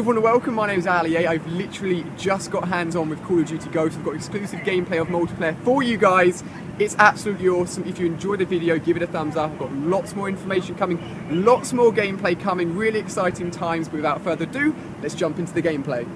everyone and welcome, my name is Ali. I've literally just got hands on with Call of Duty Ghosts. I've got exclusive gameplay of multiplayer for you guys. It's absolutely awesome. If you enjoyed the video, give it a thumbs up. I've got lots more information coming, lots more gameplay coming, really exciting times. But without further ado, let's jump into the gameplay.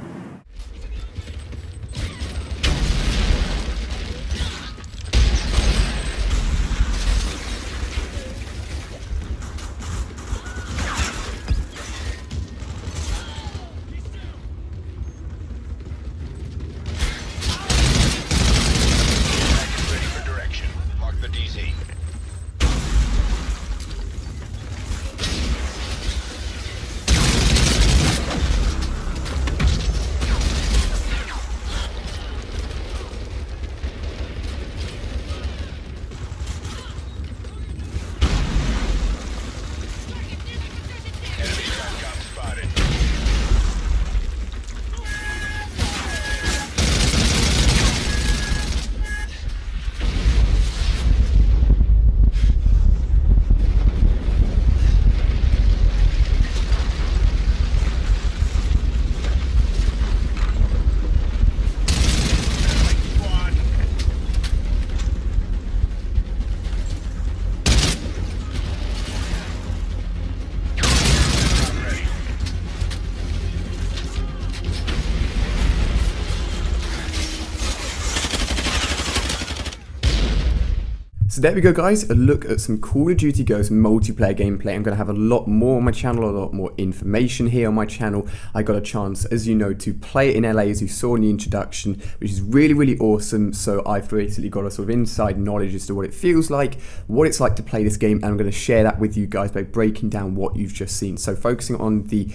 So there we go guys, a look at some Call of Duty Ghosts multiplayer gameplay. I'm going to have a lot more on my channel, a lot more information here on my channel. I got a chance, as you know, to play it in LA as you saw in the introduction, which is really awesome. So I've basically got a sort of inside knowledge as to what it feels like, what it's like to play this game, and I'm going to share that with you guys by breaking down what you've just seen. So focusing on the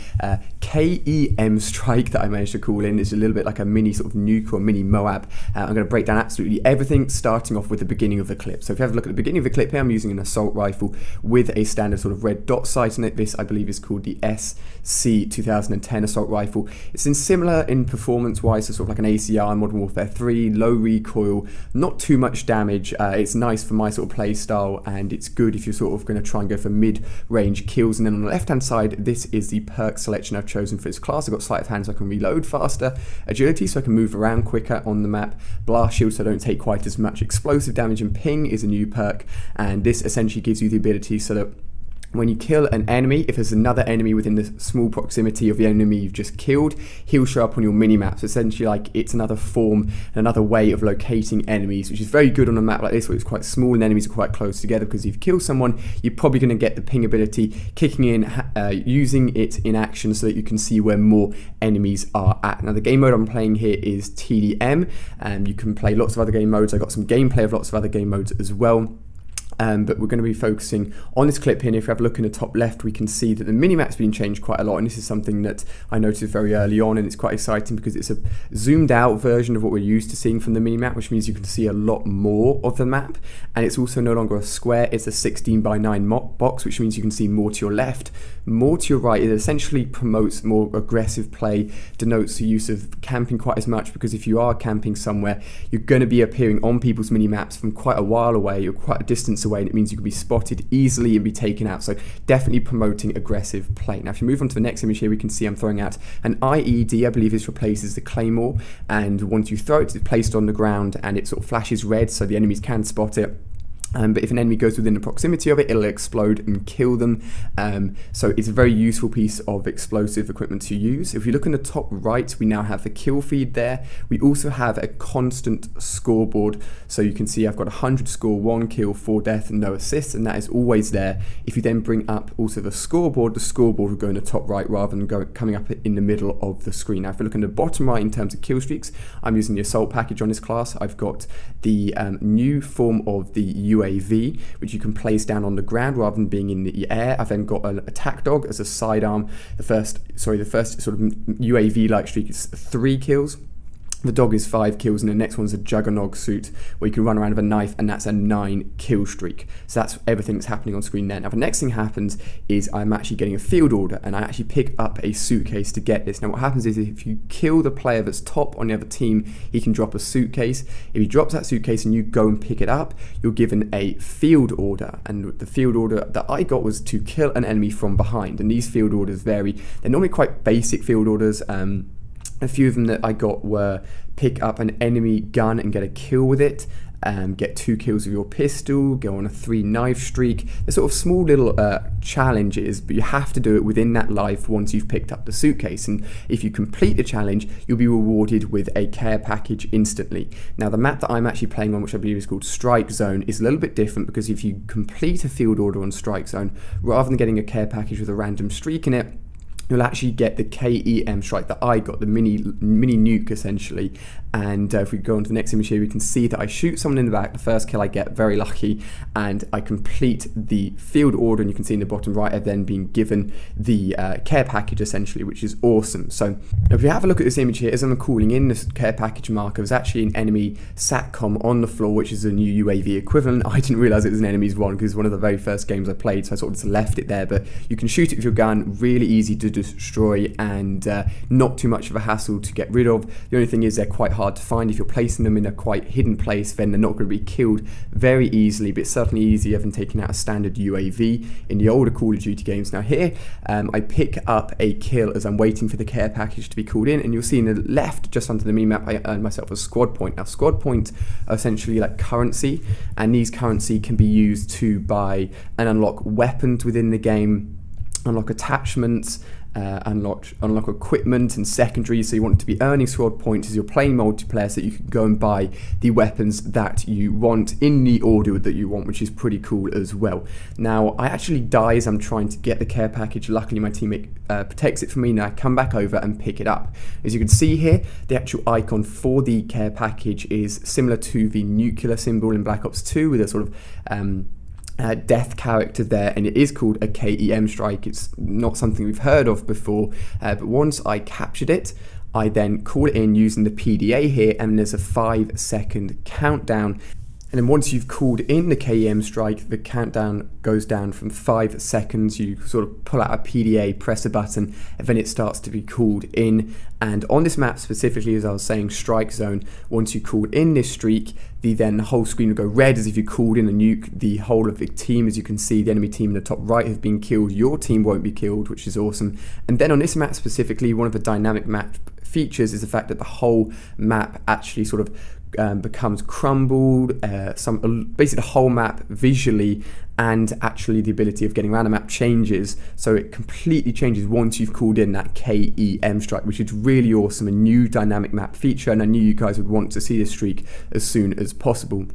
KEM strike that I managed to call in, is a little bit like a mini sort of nuke or mini Moab. I'm going to break down absolutely everything, starting off with the beginning of the clip. So if you have a look at the beginning of the clip here, I'm using an assault rifle with a standard sort of red dot sight on it. This, I believe, is called the SC 2010 assault rifle. It's similar in performance wise to sort of like an ACR Modern Warfare 3, low recoil, not too much damage. It's nice for my sort of play style, and it's good if you're sort of going to try and go for mid-range kills. And then on the left hand side, this is the perk selection I've chosen for this class. I've got sleight of hand so I can reload faster, agility so I can move around quicker on the map, blast shield so I don't take quite as much explosive damage, and ping is a new perk, and this essentially gives you the ability so that when you kill an enemy, if there's another enemy within the small proximity of the enemy you've just killed, he'll show up on your mini-maps. Essentially, like, it's another form, another way of locating enemies, which is very good on a map like this where it's quite small and enemies are quite close together, because if you kill someone, you're probably going to get the ping ability kicking in, using it in action so that you can see where more enemies are at. Now, the game mode I'm playing here is TDM, and you can play lots of other game modes. I got some gameplay of lots of other game modes as well. But we're going to be focusing on this clip here, and if we have a look in the top left, we can see that the minimap's been changed quite a lot, and this is something that I noticed very early on, and it's quite exciting because it's a zoomed out version of what we're used to seeing from the minimap, which means you can see a lot more of the map, and it's also no longer a square, it's a 16:9 box, which means you can see more to your left, more to your right. It essentially promotes more aggressive play, denotes the use of camping quite as much, because if you are camping somewhere, you're going to be appearing on people's mini-maps from quite a while away, or quite a distance away, and it means you can be spotted easily and be taken out. So definitely promoting aggressive play. Now if you move on to the next image here, we can see I'm throwing out an IED. I believe this replaces the Claymore, and once you throw it, it's placed on the ground and it sort of flashes red so the enemies can spot it. But if an enemy goes within the proximity of it, it'll explode and kill them. So it's a very useful piece of explosive equipment to use. If we look in the top right, we now have the kill feed there. We also have a constant scoreboard. So you can see I've got 100 score, 1 kill, 4 death, and no assists, and that is always there. If you then bring up also the scoreboard will go in the top right rather than coming up in the middle of the screen. Now if we look in the bottom right in terms of kill streaks, I'm using the assault package on this class. I've got the new form of the UAV, which you can place down on the ground rather than being in the air. I've then got an attack dog as a sidearm. The first sort of UAV-like streak is 3 kills. The dog is 5 kills, and the next one's a juggernog suit where you can run around with a knife, and that's a 9 kill streak. So that's everything that's happening on screen there. Now the next thing happens is I'm actually getting a field order, and I actually pick up a suitcase to get this. Now what happens is if you kill the player that's top on the other team, he can drop a suitcase. If he drops that suitcase and you go and pick it up, you're given a field order, and the field order that I got was to kill an enemy from behind. And these field orders vary. They're normally quite basic field orders. A few of them that I got were pick up an enemy gun and get a kill with it, get 2 kills with your pistol, go on a 3 knife streak. They're sort of small little challenges, but you have to do it within that life once you've picked up the suitcase. And if you complete the challenge, you'll be rewarded with a care package instantly. Now the map that I'm actually playing on, which I believe is called Strike Zone, is a little bit different, because if you complete a field order on Strike Zone, rather than getting a care package with a random streak in it, you'll actually get the KEM strike that I got, the mini nuke essentially. And if we go on to the next image here, we can see that I shoot someone in the back. The first kill I get, very lucky, and I complete the field order, and you can see in the bottom right I've then been given the care package essentially, which is awesome. So if you have a look at this image here, as I'm calling in this care package marker, there's actually an enemy SATCOM on the floor, which is a new UAV equivalent. I didn't realize it was an enemy's one, because it's one of the very first games I played, so I sort of just left it there. But you can shoot it with your gun, really easy to destroy, and not too much of a hassle to get rid of. The only thing is they're quite hard to find. If you're placing them in a quite hidden place, then they're not going to be killed very easily, but it's certainly easier than taking out a standard UAV in the older Call of Duty games. Now here I pick up a kill as I'm waiting for the care package to be called in, and you'll see in the left just under the mini-map I earned myself a squad point. Now squad points are essentially like currency, and these currency can be used to buy and unlock weapons within the game, unlock attachments, unlock equipment and secondaries. So you want to be earning squad points as you're playing multiplayer, so that you can go and buy the weapons that you want in the order that you want, which is pretty cool as well. Now I actually die as I'm trying to get the care package. Luckily my teammate protects it for me. Now I come back over and pick it up. As you can see here, the actual icon for the care package is similar to the nuclear symbol in Black Ops 2, with a sort of death character there, and it is called a KEM strike. It's not something we've heard of before, but once I captured it, I then call it in using the PDA here, and there's a 5-second countdown. And then once you've called in the KEM strike, the countdown goes down from 5 seconds. You sort of pull out a PDA, press a button, and then it starts to be called in. And on this map specifically, as I was saying, Strike Zone, once you called in this streak, the whole screen will go red as if you called in a nuke. The whole of the team, as you can see, the enemy team in the top right have been killed. Your team won't be killed, which is awesome. And then on this map specifically, one of the dynamic map features is the fact that the whole map actually sort of becomes crumbled, basically the whole map visually, and actually the ability of getting around the map changes, so it completely changes once you've called in that KEM strike, which is really awesome, a new dynamic map feature, and I knew you guys would want to see this streak as soon as possible.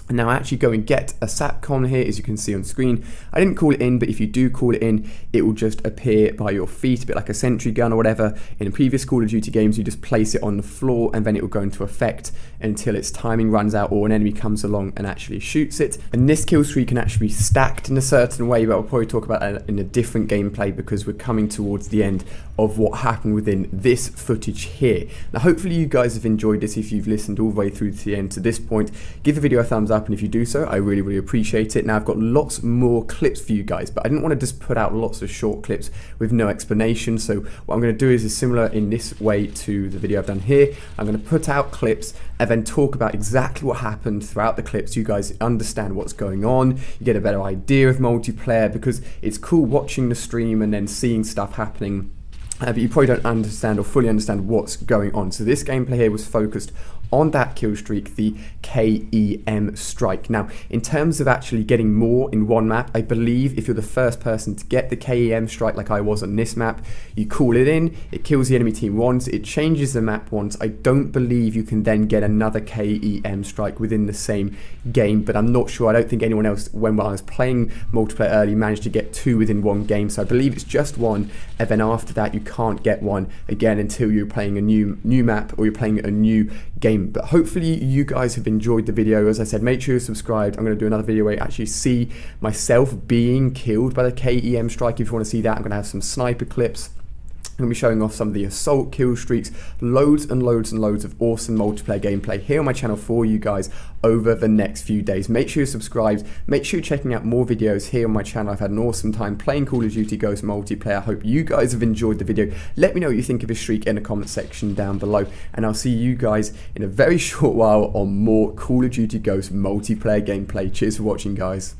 And now I actually go and get a SATCOM here, as you can see on screen. I didn't call it in, but if you do call it in, it will just appear by your feet, a bit like a sentry gun or whatever. In previous Call of Duty games, you just place it on the floor, and then it will go into effect until its timing runs out or an enemy comes along and actually shoots it. And this kill streak can actually be stacked in a certain way, but I'll probably talk about that in a different gameplay, because we're coming towards the end of what happened within this footage here. Now hopefully you guys have enjoyed this. If you've listened all the way through to the end to this point, give the video a thumbs up, and if you do so, I really appreciate it. Now I've got lots more clips for you guys, but I didn't want to just put out lots of short clips with no explanation. So what I'm going to do is similar in this way to the video I've done here. I'm going to put out clips and then talk about exactly what happened throughout the clips, so you guys understand what's going on, you get a better idea of multiplayer, because it's cool watching the stream and then seeing stuff happening, but you probably don't understand or fully understand what's going on. So this gameplay here was focused on that kill streak, the KEM strike. Now, in terms of actually getting more in one map, I believe if you're the first person to get the KEM strike like I was on this map, you call it in, it kills the enemy team once, it changes the map once. I don't believe you can then get another KEM strike within the same game, but I'm not sure. I don't think anyone else, when I was playing multiplayer early, managed to get 2 within one game, so I believe it's just 1, and then after that you can't get 1 again until you're playing a new map or you're playing a new game. But hopefully you guys have enjoyed the video. As I said, make sure you're subscribed. I'm going to do another video where you actually see myself being killed by the KEM strike. If you want to see that, I'm going to have some sniper clips I'm going to be showing off some of the assault kill streaks, loads and loads and loads of awesome multiplayer gameplay here on my channel for you guys over the next few days. Make sure you're subscribed, make sure you're checking out more videos here on my channel. I've had an awesome time playing Call of Duty Ghosts multiplayer. I hope you guys have enjoyed the video. Let me know what you think of this streak in the comment section down below, and I'll see you guys in a very short while on more Call of Duty Ghosts multiplayer gameplay. Cheers for watching, guys.